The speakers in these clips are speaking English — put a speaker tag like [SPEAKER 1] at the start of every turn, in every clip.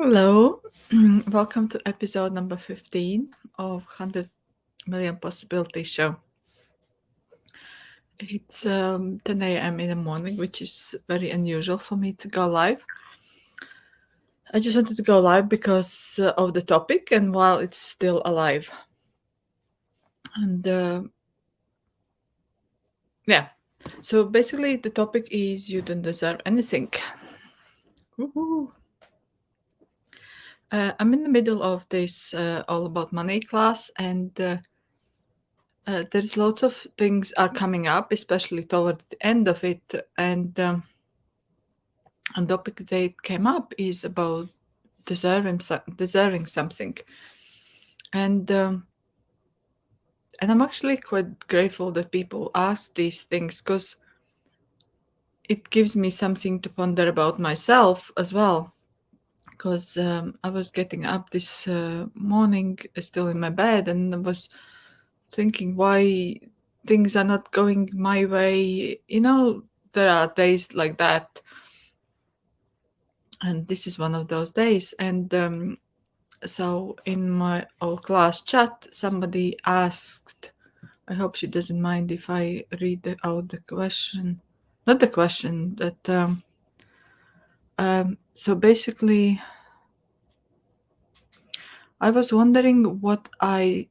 [SPEAKER 1] Hello, welcome to episode number 15 of 100 Million Possibilities Show. It's 10 a.m. in the morning, which is very unusual for me to go live. I just wanted to go live because of the topic and while it's still alive. And yeah, so basically the topic is you don't deserve anything. Woohoo! I'm in the middle of this all about money class, and there's lots of things are coming up, especially towards the end of it, and a topic that came up is about deserving something, and I'm actually quite grateful that people ask these things because it gives me something to ponder about myself as well. Because I was getting up this morning, still in my bed, and I was thinking why things are not going my way. There are days like that, and this is one of those days. And so in my old class chat, somebody asked, I hope she doesn't mind if I read out the question. Not the question, that so basically I was wondering what I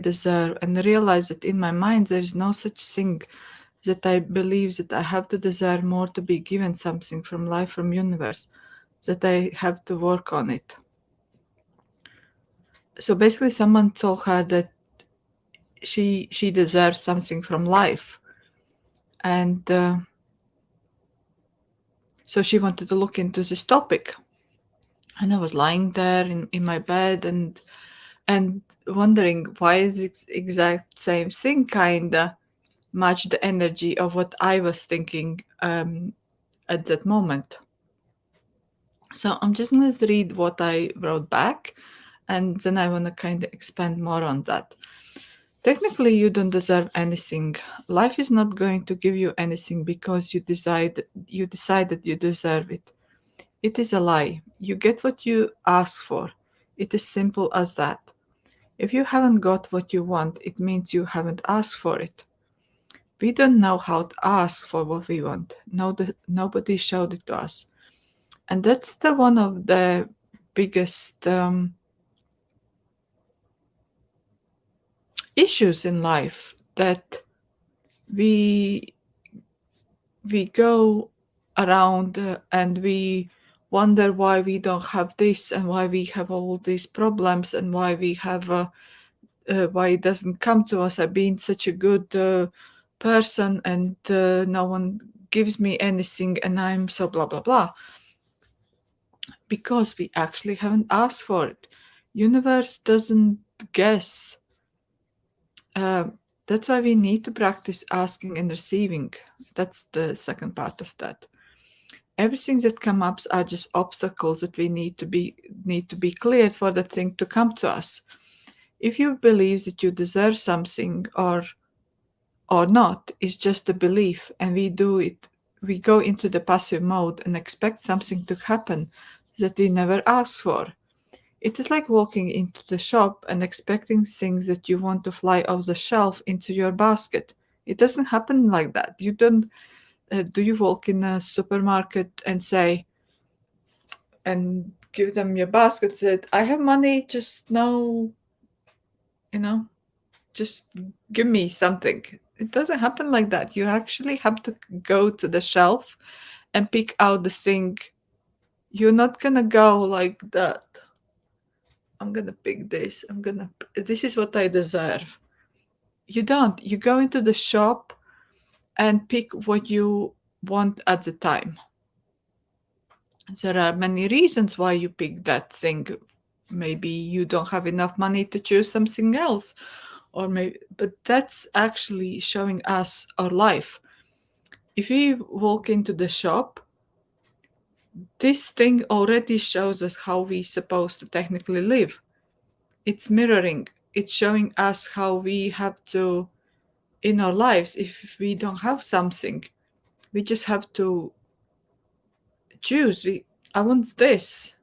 [SPEAKER 1] deserve, and realized that in my mind there is no such thing, that I believe that I have to deserve more to be given something from life, from universe, that I have to work on it. So basically someone told her that she deserves something from life, and so she wanted to look into this topic. And I was lying there in my bed and wondering why is this exact same thing kinda match the energy of what I was thinking at that moment. So I'm just going to read what I wrote back, and then I want to kind of expand more on that. Technically, you don't deserve anything. Life is not going to give you anything because you decide that you deserve it. It is a lie. You get what you ask for. It is simple as that. If you haven't got what you want, it means you haven't asked for it. We don't know how to ask for what we want. Nobody showed it to us. And that's the one of the biggest issues in life, that we go around and we wonder why we don't have this, and why we have all these problems, and why we have why it doesn't come to us. I've been such a good person, and no one gives me anything, and I'm so blah blah blah, because we actually haven't asked for it. Universe doesn't guess. That's why we need to practice asking and receiving. That's the second part of that. Everything that comes up are just obstacles that we need to be cleared for that thing to come to us. If you believe that you deserve something or not, it's just a belief, and we do it. We go into the passive mode and expect something to happen that we never asked for. It is like walking into the shop and expecting things that you want to fly off the shelf into your basket. It doesn't happen like that. You don't. Do you walk in a supermarket and say, and give them your basket? Said, "I have money. Just no, just give me something." It doesn't happen like that. You actually have to go to the shelf and pick out the thing. You're not gonna go like that. I'm gonna pick this. This is what I deserve. You don't. You go into the shop and pick what you want at the time. There are many reasons why you pick that thing. Maybe you don't have enough money to choose something else, or maybe, but that's actually showing us our life. If we walk into the shop, this thing already shows us how we're supposed to technically live. It's mirroring. It's showing us how we have to, in our lives, if we don't have something, we just have to choose. I want this.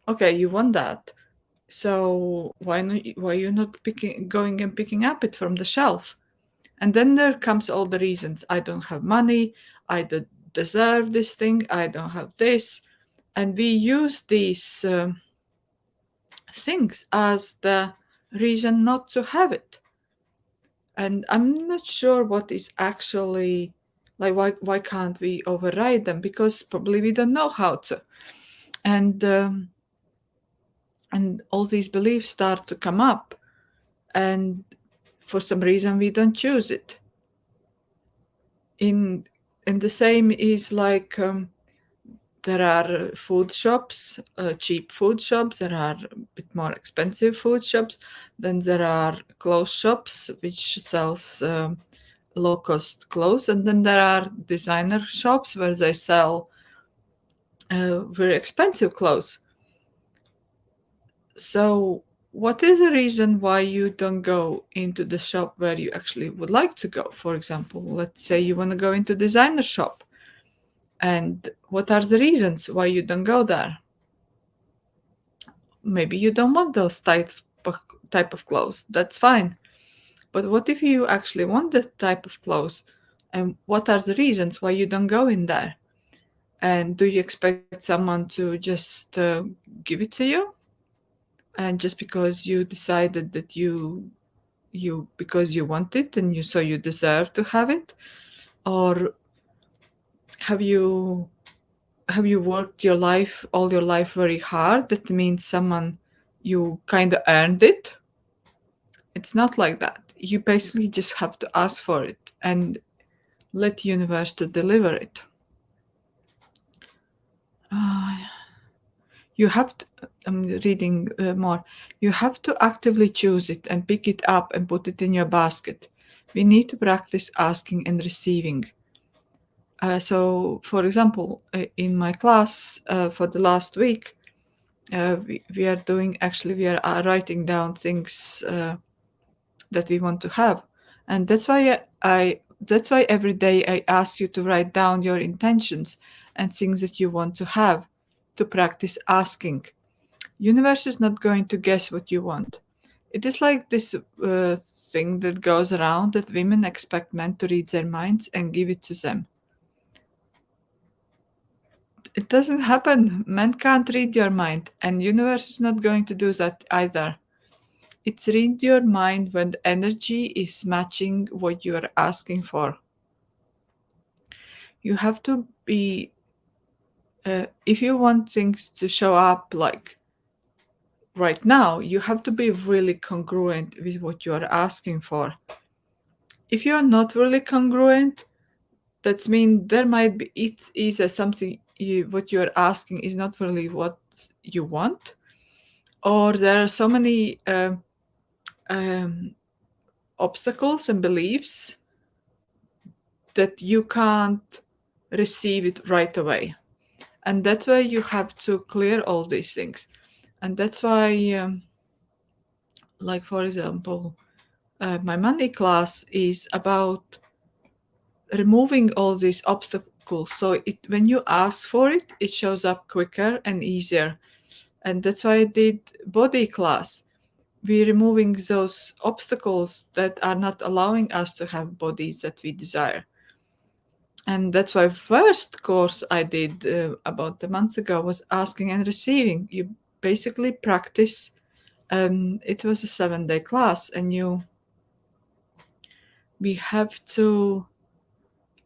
[SPEAKER 1] Okay, you want that. So why you not going and picking up it from the shelf? And then there comes all the reasons. I don't have money, I don't deserve this thing, I don't have this. And we use these things as the reason not to have it. And I'm not sure what is actually like, why can't we override them? Because probably we don't know how to. And all these beliefs start to come up, and for some reason we don't choose it. In the same is like, there are food shops, cheap food shops. There are a bit more expensive food shops. Then there are clothes shops which sells low cost clothes, and then there are designer shops where they sell very expensive clothes. So what is the reason why you don't go into the shop where you actually would like to go? For example, let's say you want to go into designer shop, and what are the reasons why you don't go there? Maybe you don't want those type of clothes. That's fine. But what if you actually want that type of clothes? And what are the reasons why you don't go in there? And do you expect someone to just give it to you? And just because you decided that you because you want it and you deserve to have it? Or have you worked all your life very hard? That means someone you kind of earned it. It's not like that. You basically just have to ask for it and let the universe to deliver it. Uh, you have to, I'm reading more. You have to actively choose it and pick it up and put it in your basket. We need to practice asking and receiving. So, for example, in my class for the last week, we are doing actually we are writing down things that we want to have, and that's why every day I ask you to write down your intentions and things that you want to have, to practice asking. Universe is not going to guess what you want. It is like this thing that goes around that women expect men to read their minds and give it to them. It doesn't happen. Men can't read your mind, and universe is not going to do that either. It's read your mind when the energy is matching what you are asking for. You have to be, if you want things to show up like right now, you have to be really congruent with what you are asking for. If you are not really congruent, that means there might be, it's either something what you are asking is not really what you want, or there are so many um, obstacles and beliefs that you can't receive it right away. And that's why you have to clear all these things. And that's why, like, for example, my money class is about removing all these obstacles. So when you ask for it, it shows up quicker and easier. And that's why I did body class. We're removing those obstacles that are not allowing us to have bodies that we desire. And that's why first course I did about a month ago was asking and receiving. You basically practice. It was a 7-day class, and we have to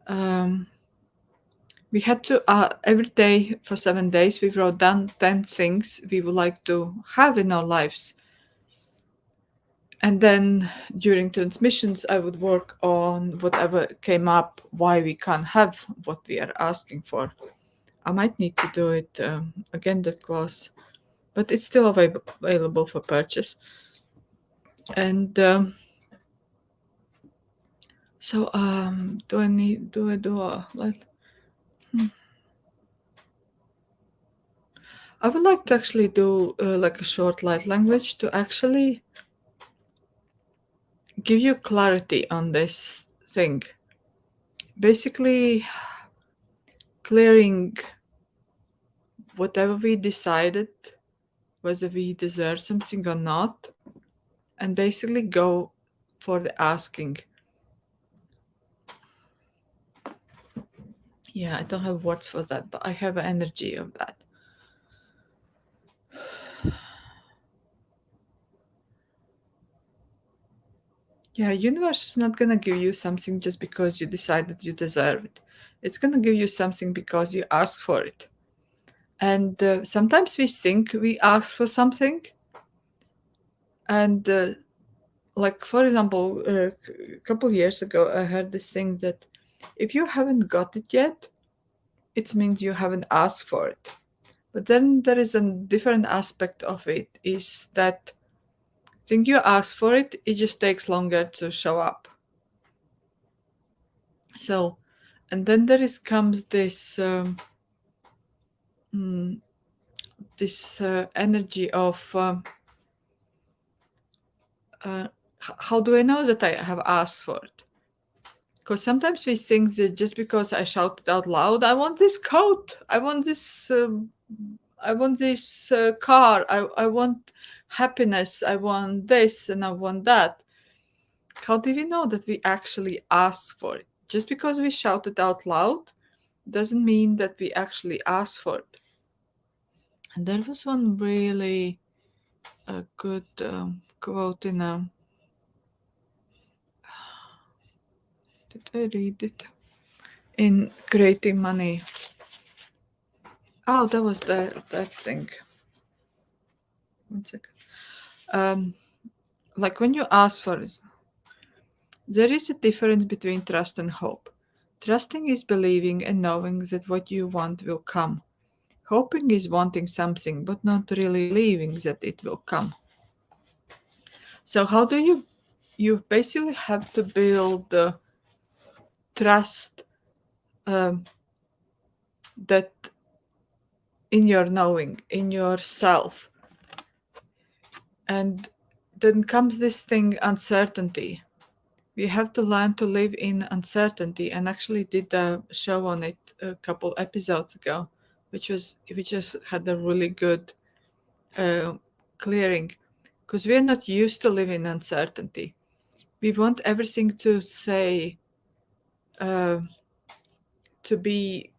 [SPEAKER 1] um, we had to every day for 7 days we wrote down 10 things we would like to have in our lives. And then during transmissions, I would work on whatever came up, why we can't have what we are asking for. I might need to do it again, that class, but it's still available for purchase. And so, do I need, do I do a, like, I would like to actually do like a short light language to actually give you clarity on this thing. Basically, clearing whatever we decided whether we deserve something or not, and basically go for the asking. Yeah, I don't have words for that, but I have an energy of that. Yeah, universe is not gonna give you something just because you decide that you deserve it. It's gonna give you something because you ask for it. And sometimes we think we ask for something, and like for example, a couple years ago, I heard this thing that if you haven't got it yet, it means you haven't asked for it. But then there is a different aspect of it, is that think you ask for it, it just takes longer to show up. So, and then there is comes this this energy of how do I know that I have asked for it? Because sometimes we think that just because I shouted out loud, I want this coat, I want this car, I want happiness, I want this, and I want that. How do we know that we actually asked for it? Just because we shouted out loud doesn't mean that we actually asked for it. And there was one really good quote in a. Did I read it? In Creating Money. Oh, that was that thing. 1 second. Like when you ask for it, there is a difference between trust and hope. Trusting is believing and knowing that what you want will come. Hoping is wanting something but not really believing that it will come. So how do you basically have to build the trust that in your knowing, in yourself. And then comes this thing, uncertainty. We have to learn to live in uncertainty, and actually did a show on it a couple episodes ago, which just had a really good clearing, because we're not used to living in uncertainty. We want everything to say to be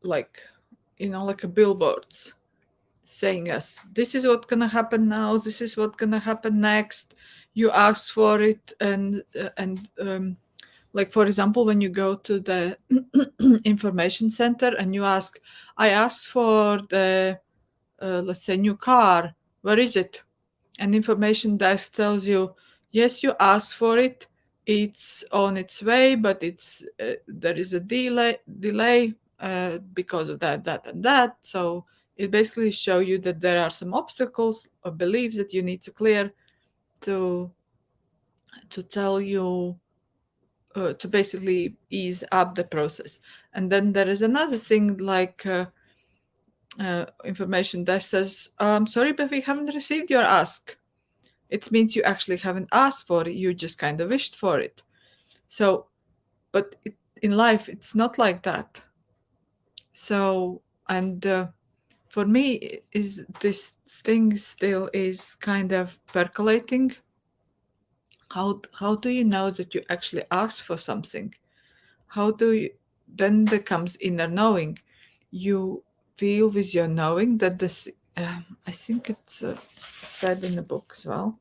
[SPEAKER 1] like, like a billboards saying us, this is what's gonna happen now, this is what's gonna happen next. You ask for it, and like for example, when you go to the information center and you ask, I asked for the let's say new car, where is it? And information desk tells you, yes, you asked for it, it's on its way, but it's there is a delay because of that and that. So it basically show you that there are some obstacles or beliefs that you need to clear to tell you to basically ease up the process. And then there is another thing like information that says, sorry, but we haven't received your ask. It means you actually haven't asked for it, you just kind of wished for it. So, but in life, it's not like that. So, and for me, is this thing still is kind of percolating. How do you know that you actually asked for something? How do you, then there comes inner knowing. You feel with your knowing that this, I think it's said in the book as well.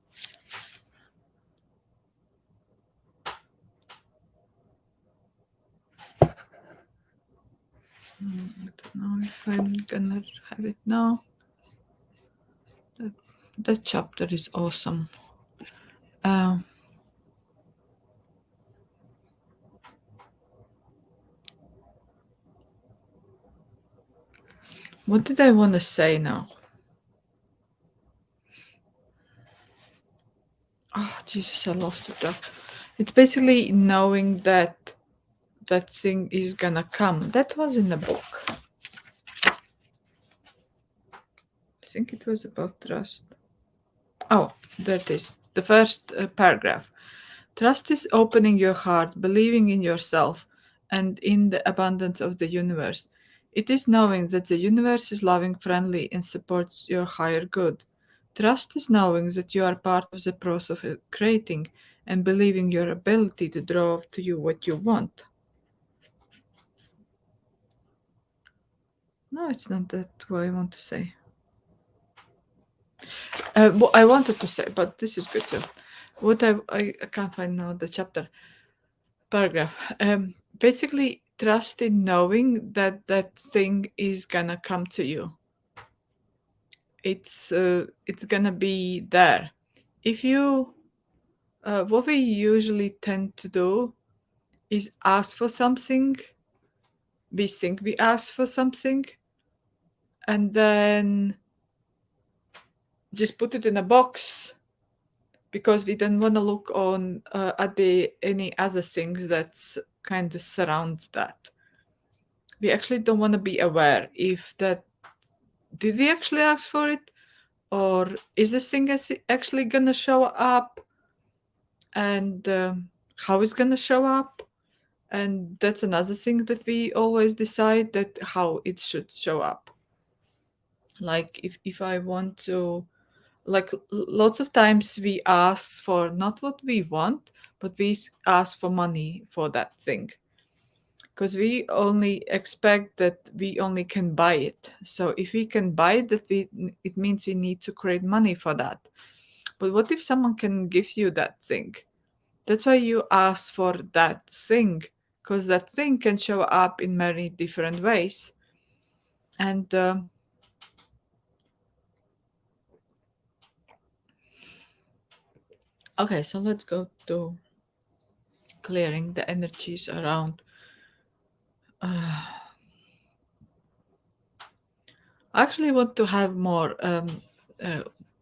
[SPEAKER 1] I don't know if I'm gonna have it now. That chapter is awesome. What did I want to say now? Oh, Jesus, I lost the track. It's basically knowing that that thing is gonna come. That was in the book. I think it was about trust. Oh, there it is. The first paragraph. Trust is opening your heart, believing in yourself, and in the abundance of the universe. It is knowing that the universe is loving, friendly, and supports your higher good. Trust is knowing that you are part of the process of creating and believing your ability to draw to you what you want. No, it's not that what I want to say. What I wanted to say, but this is good too. What I can't find now the chapter paragraph. Basically, trust in knowing that that thing is gonna come to you. It's gonna be there. If you, what we usually tend to do is ask for something. We think we ask for something, and then just put it in a box because we don't want to look on at the any other things that's kind of surround that. We actually don't want to be aware if that did we actually ask for it, or is this thing actually gonna show up, and how it's gonna show up. And that's another thing that we always decide that how it should show up. Like if I want to, like lots of times we ask for not what we want, but we ask for money for that thing because we only expect that we only can buy it. So if we can buy it, it means we need to create money for that. But what if someone can give you that thing? That's why you ask for that thing, because that thing can show up in many different ways. And okay, so let's go to clearing the energies around. I actually want to have more.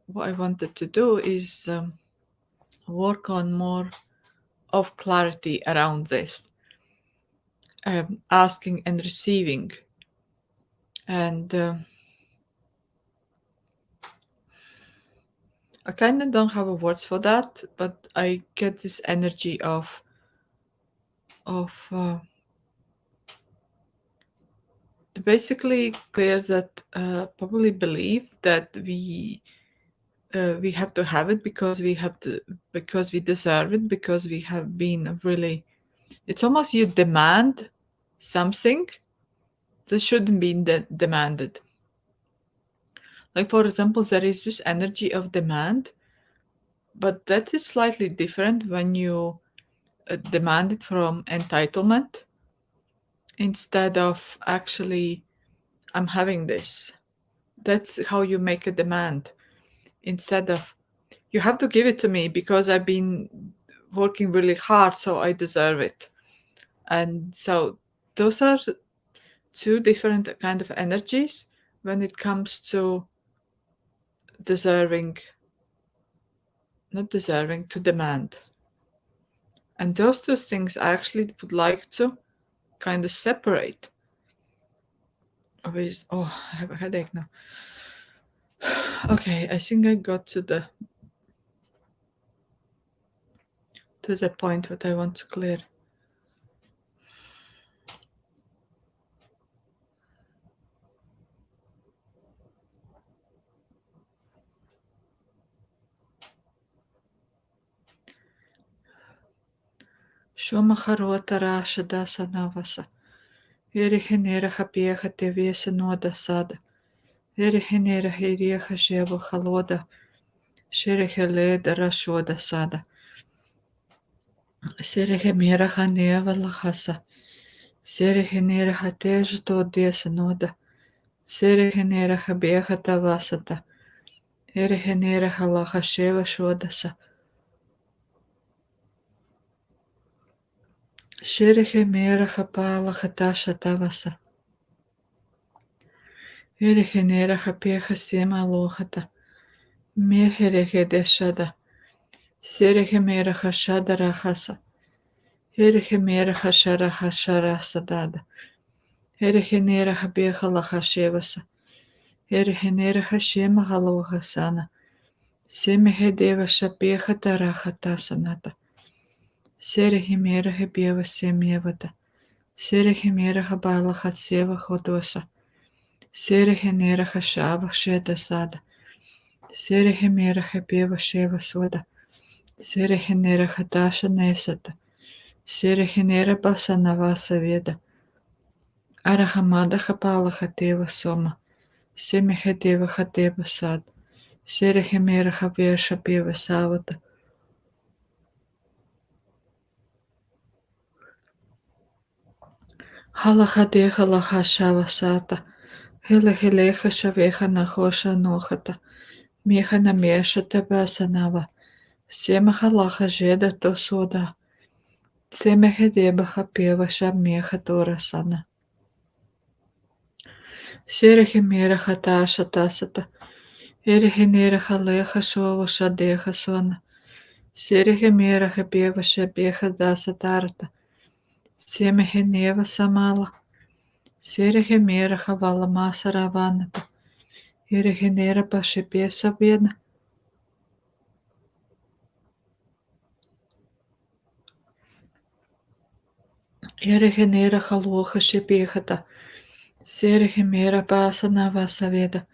[SPEAKER 1] What I wanted to do is work on more of clarity around this, asking and receiving. And I kind of don't have words for that, but I get this energy of basically clear that probably believe that we have to have it because we deserve it, because we have been really, it's almost you demand something that shouldn't be demanded. Like for example, there is this energy of demand, but that is slightly different when you demand it from entitlement instead of actually I'm having this. That's how you make a demand, instead of you have to give it to me because I've been working really hard, so I deserve it. And so those are two different kind of energies when it comes to deserving, not deserving, to demand. And those two things I actually would like to kind of separate. Oh, I have a headache now. Okay, I think I got to the point what I want to clear. Šomacharota raša dasa navasa. Erihenera hapieha teviesa noda sada. Erihenera hirieha žievo haloda. Šereheleda rašoda sada. Serehemera haneva lahasa. Serehenera hateja to diesa noda. Serehenera habieha tavasata. Erihenera halaha ševa šodasa. Šerehemera hapala hatasha tavasa. Erihenera hapieha sema lohata. Meherehe shada. Serehemera hashada rahasa. Erehemera hashara hashara sadada. Erehenera habeha lahashevasa. Erehenera hashema halohasana. Semehedeva shapeha tarahata sanata. Serehemera hebeva semievata. Serehemera habala hatseva hodosa. Serehenera hashava sheda sada. Sirihimiraha pieva sheva soda. Sirihiniraha dasha nesata. Sirihinira basana vasa veda. Arahamadaha palaha teva soma. Simiha deva hateva sad. Sirihimiraha viesha pieva savata. Halaha deha laha shava sata. Hele heleha shaveha nahosha nohata. Miha na miesha tebasanava. Semaha laha jeda to soda. Semiha debaha pieva shamieha torasana. Sirihimiraha dasha tasata. Irihiniraha leha shova shadeha sona. Sirihimiraha pieva shabeha dasatarta. Semihineva samala. Sirihimiraha vala masaravanata. Irihinira pashipiesa viena. Irihinira haluha shipihata. Sirihimira basana vasaveda.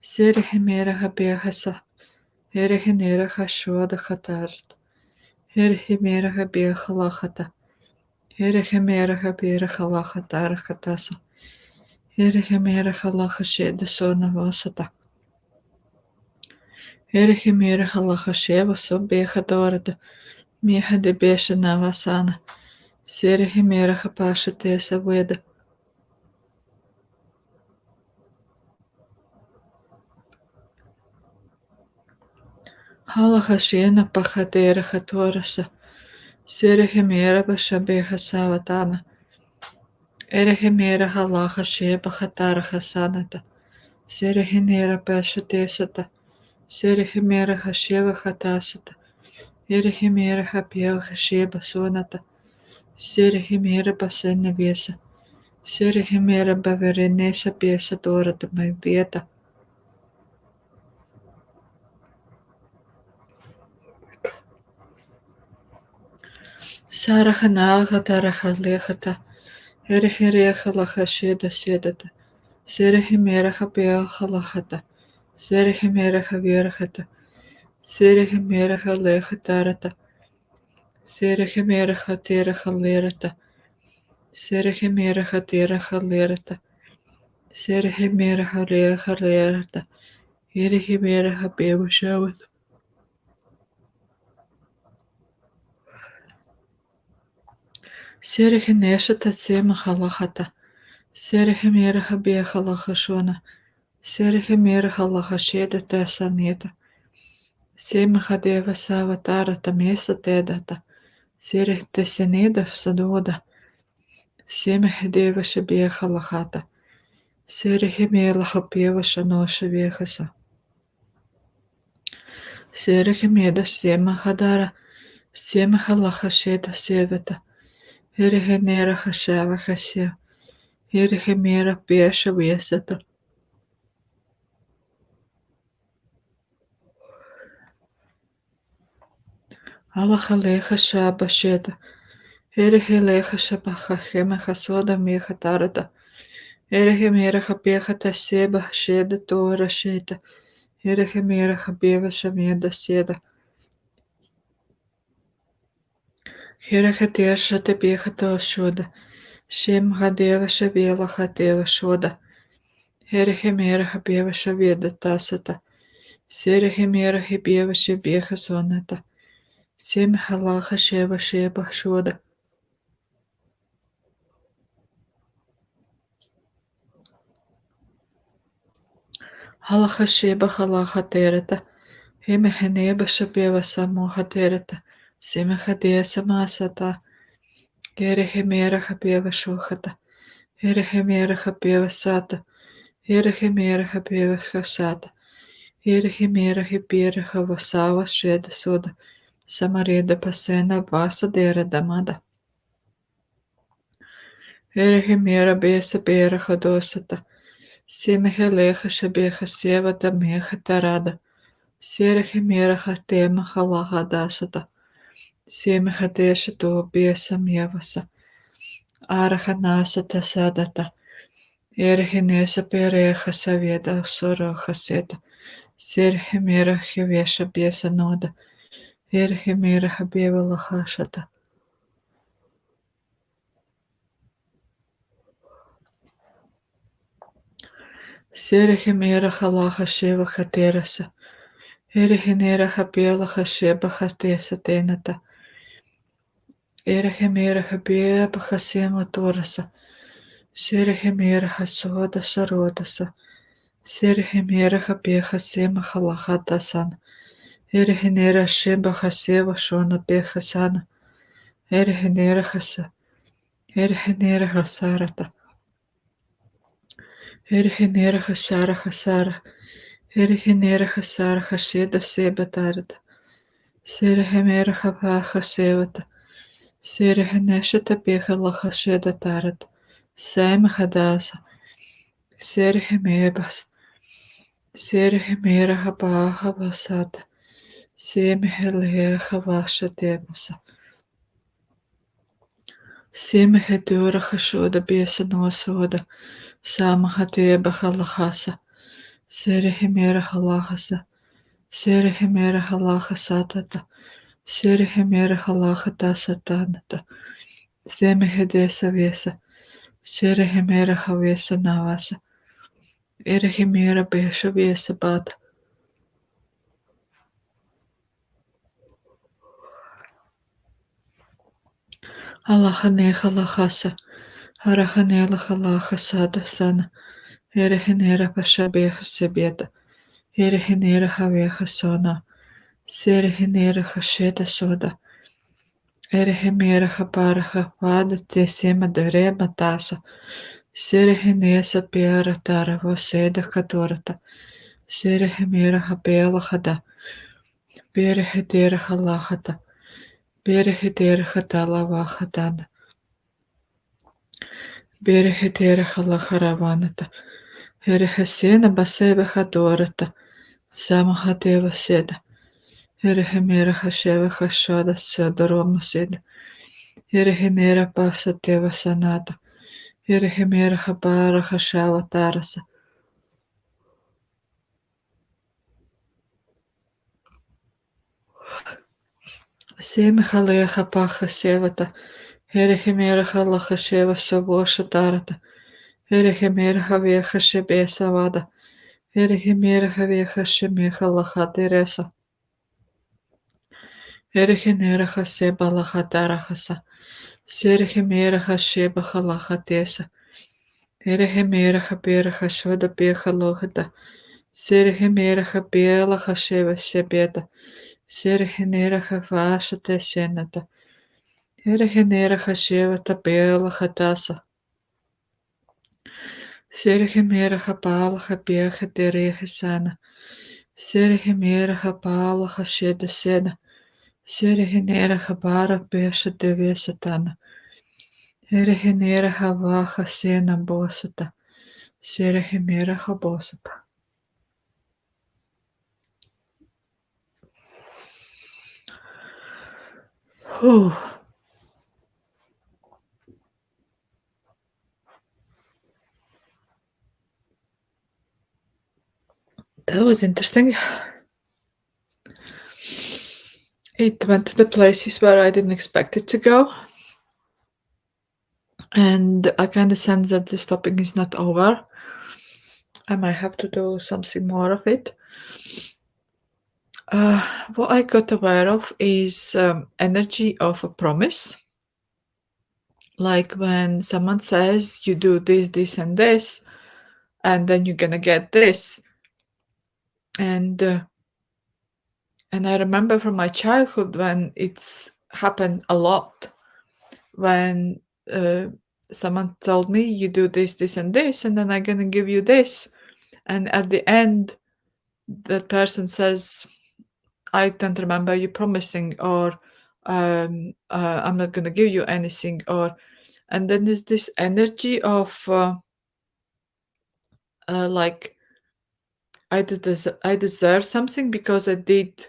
[SPEAKER 1] Sirihimira habehasa. Irihinira hashoda hatart. Irihinira habeha lachata. Irihinira habira halahatar hatasa. Irihinira halahasheda sona vasata. Irihinira halahasheva sobeha dorada. Miha de besha navasana. Sirihimira hapasha tesa veda. Halahashena pahadera hatorasa. Sirihimira bashabeha savatana. Erihimira halahasheba hatara hasanata. Sirihimira pasha tesata. Sirihimira hasheva hatasata. Erihimira hapia hasheba sonata. Sirihimira basena viesa. Sirihimira baverenesa piesa dorata magdieta. Sarahanaga tarahadlehata. Erihireha lahasheda sedata. Sirihimiraha behalahata. Sirihimiraha virhata. Sirihimiraha lehatarata. Sirihimiraha tiraha lerata. Sirihimiraha tiraha lerata. Sirihimiraha leha lerata. Irihimiraha bevashavat. Sirihineshata semahalahata. Sirihimiraha behalahashona. Sirihimiraha lahasheda tesaneta. Simhadeva savatarata mesa tedata. Sirih teseneda sadoda. Simhadeva shabeha lahata. Sirihimelaha pieva shanosha vehasa. Sirihimeda semahadara. Semhalahasheda sevata. Irihinera hashava hasya. Irihimera piesha vesata. Alahaleha shabasheda. Irihileha shabaha hemaha soda mehatarata. Irihimera hapiehata seba sheda tora sheta. Irihimera habieva shameda seda. Hirahatesha tepihata shoda. Shem hadeva shavela hateva shoda. Irihimera habieva shaveda tasata. Sirihimera hibieva shabeha sonata. Sim halaha sheba sheba shoda. Halaha sheba halaha terata. Himeheneba shabeva samoha terata. Simahadea samasata. Gerihimera habeva shohata. Hirihimera habeva sata. Hirihimera habeva hasata. Hirihimera hibira havasava sheda soda. Samareda pasena vasa dera damada. Hirihimera besa bera hadosata. Simiheleha shabeha sevata meha tarada. Sirihimera hatema halaha dasata. Simihadesha to besa mievasa. Arahanasa tasadata. Irihinesa pereha savieda soroha seta. Sirhimira hiviesha biesa noda. Irhimira habieva lahashata. Sirhimira halaha shiva haterasa. Irhinira habiela hasheba hatesa tenata. Irhimira habieba hasema torasa. Sirhimira hasoda sarodasa. Sirhimira habieha sema halahatasan. Irhinira shiba haseva shona behasana. Irhinira hasa. Irhinira hasarata. Irhinira hasara hasara. Irhinira hasara hasheda sebatarata. Sirhimira habaha sevata. Sirhineshata beha lahasheda tarat. Sema hadasa. Sirhimebas. Sirhimira habaha basata. Simhelia havasha demasa. Simhedura hashoda besa nosoda. Samahadeba halahasa. Sirhimira halahasa. Sirhimira halahasatata. Sirhimira halahatasatanata. Simhedesa vesa. Sirhimira havesa navasa. Irhimira besha vesa bata. Allahane halahasa. Arahane halahasada sana. Irhinira pasha beha sebeta. Irhinira haveha sona. Sirhinira hasheda soda. Irhimira habara havada tesema dorema tasa. Sirhinesa piara tara voseda kadorata. Sirhimira habela hada. Birhidira halahata. Birhidira hadala vahadana. Birhidira halaharavanata. Irhasena baseba hadorata. Samahadeva seda. Irhimira hasheva hashada sadoroma seda. Irhinira pasa teva sanata. Irhimira habara hashava tarasa. Simhaleha paha sevata. Irhimira halaha sheva savosha tarata. Irhimira haveha shebesa vada. Irhimira haveha shemiha laha teresa. Irhinira haseba laha tarahasa. Sirhimira hasheba halaha tesa. Irhimira habira hashoda beha lohata. Sirhimira habela hasheva sebeta. Sirhinira havasha tesenata. Irhinira hasheva tabela hatasa. Sirhimira habala habeha derehisana. Sirhimira habala hasheda sena. Sirhinira habara besha devesatana. Irhinira havaha sena bosata. Sirhimira habosata. Whew. That was interesting. It went to the places where I didn't expect it to go. And I kind of sense that this topic is not over. I might have to do something more of it. What I got aware of is energy of a promise. Like when someone says you do this, this, and this, and then you're gonna get this. And I remember from my childhood when it's happened a lot. When someone told me you do this, this, and this, and then I'm gonna give you this. And at the end, that person says, I don't remember you promising, or I'm not gonna give you anything, and then there's this energy of like I deserve something because I did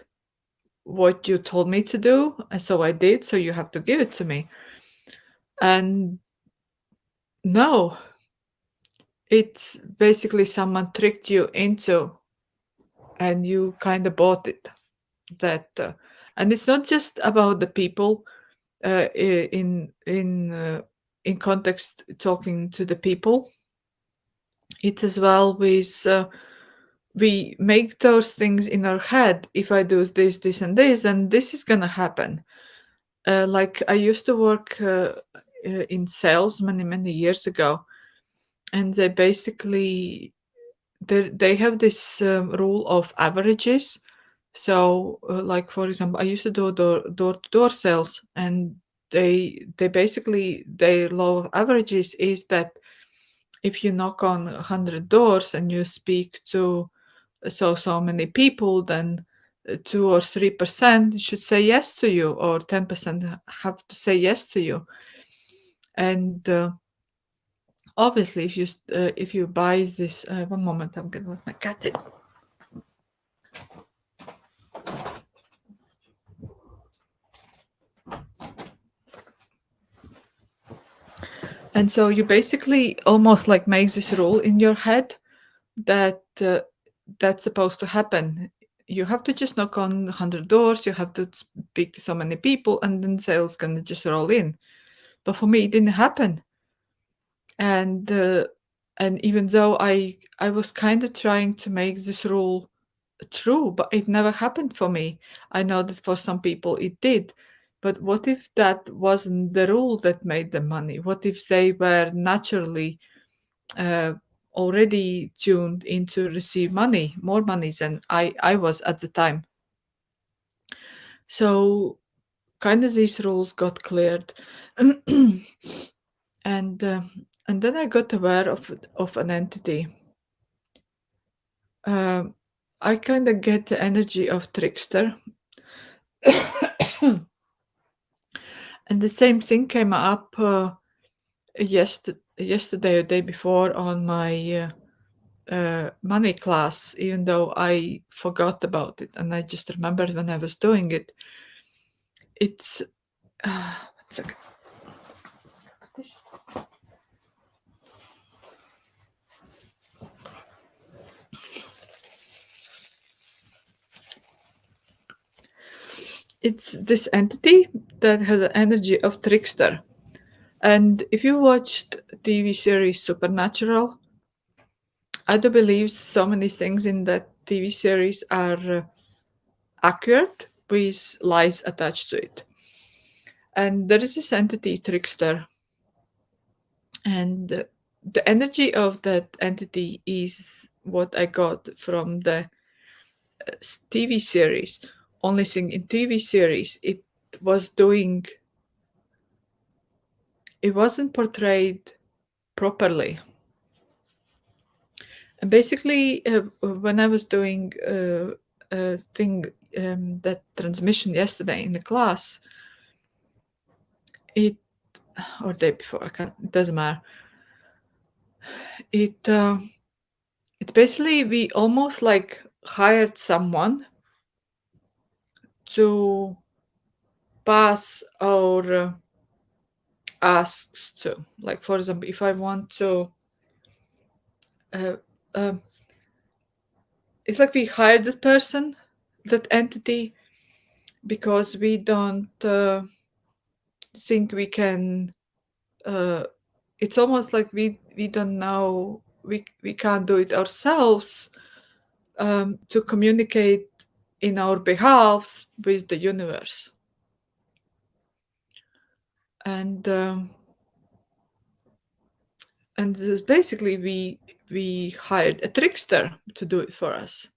[SPEAKER 1] what you told me to do, and so I did, so you have to give it to me. And no, it's basically someone tricked you into and you kind of bought it. That and it's not just about the people in context talking to the people. It's as well with we make those things in our head. If I do this and this, and this is gonna happen. Like I used to work in sales many years ago, and they have this rule of averages. So, like for example, I used to do door to door sales, and they basically their law of averages is that if you knock on 100 doors and you speak to so many people, then 2 or 3% should say yes to you, or 10% have to say yes to you. And obviously, if you buy this, one moment, I'm gonna let my cat in. And so you basically almost like make this rule in your head that that's supposed to happen. You have to just knock on 100 doors. You have to speak to so many people, and then sales gonna just roll in. But for me, it didn't happen. And even though I was kind of trying to make this rule true, but it never happened for me. I know that for some people it did. But what if that wasn't the rule that made them money? What if they were naturally uh, already tuned in to receive money, more money than I was at the time? So kind of these rules got cleared. and and then I got aware of an entity. Um, I kind of get the energy of trickster. And the same thing came up yesterday or day before on my money class, even though I forgot about it and I just remembered when I was doing it. It's one second. It's this entity that has the energy of trickster. And if you watched TV series Supernatural, I do believe so many things in that TV series are accurate with lies attached to it. And there is this entity, Trickster, and the energy of that entity is what I got from the TV series. Only thing in TV series, was doing, it wasn't portrayed properly. And basically, when I was doing a thing, that transmission yesterday in the class, it or day before, I can't, it doesn't matter. It basically we almost like hired someone to pass our asks to. Like for example, if I want to, uh, um, it's like we hired that person, that entity, because we don't think we can. It's almost like we don't know, we can't do it ourselves, to communicate in our behalves with the universe. And basically we hired a trickster to do it for us.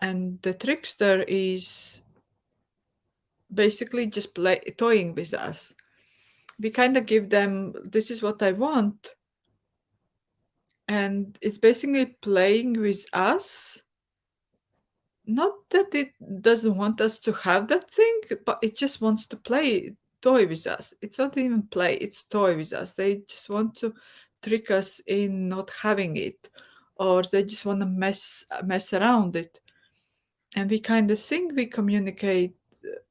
[SPEAKER 1] And the trickster is basically just toying with us. We kind of give them, this is what I want, and it's basically playing with us. Not that it doesn't want us to have that thing, but it just wants to toy with us. It's not even play, it's toy with us. They just want to trick us in not having it, or they just want to mess around it. And we kind of think we communicate,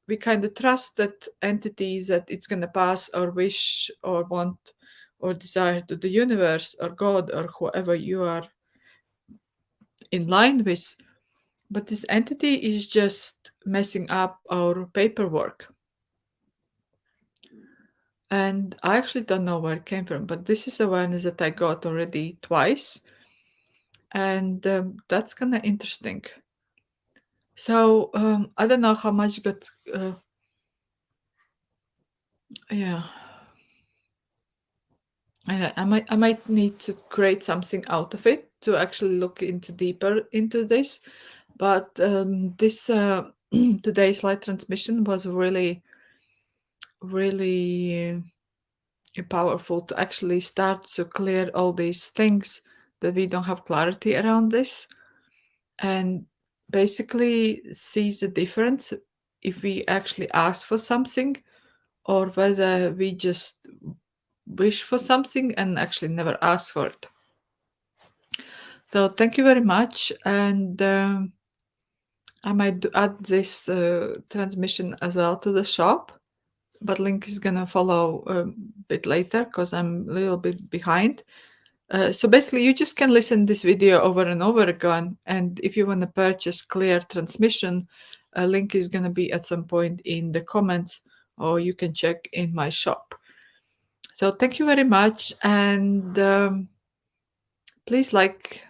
[SPEAKER 1] we kind of trust that entities, that it's going to pass our wish or want or desire to the universe or God or whoever you are in line with. but this entity is just messing up our paperwork. And I actually don't know where it came from, but this is awareness that I got already twice. And that's kind of interesting. So I don't know how much got, yeah. I might need to create something out of it to actually look into deeper into this. But this today's light transmission was really, really powerful to actually start to clear all these things that we don't have clarity around this, and basically see the difference if we actually ask for something or whether we just wish for something and actually never ask for it. So thank you very much, and I might add this transmission as well to the shop, but link is gonna follow a bit later because I'm a little bit behind. So basically, you just can listen this video over and over again, and if you want to purchase Clear Transmission, a link is gonna be at some point in the comments, or you can check in my shop. So thank you very much, and please like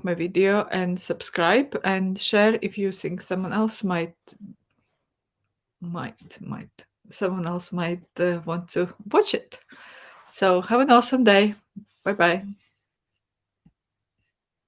[SPEAKER 1] my video and subscribe and share if you think someone else might someone else might want to watch it. So have an awesome day. Bye bye.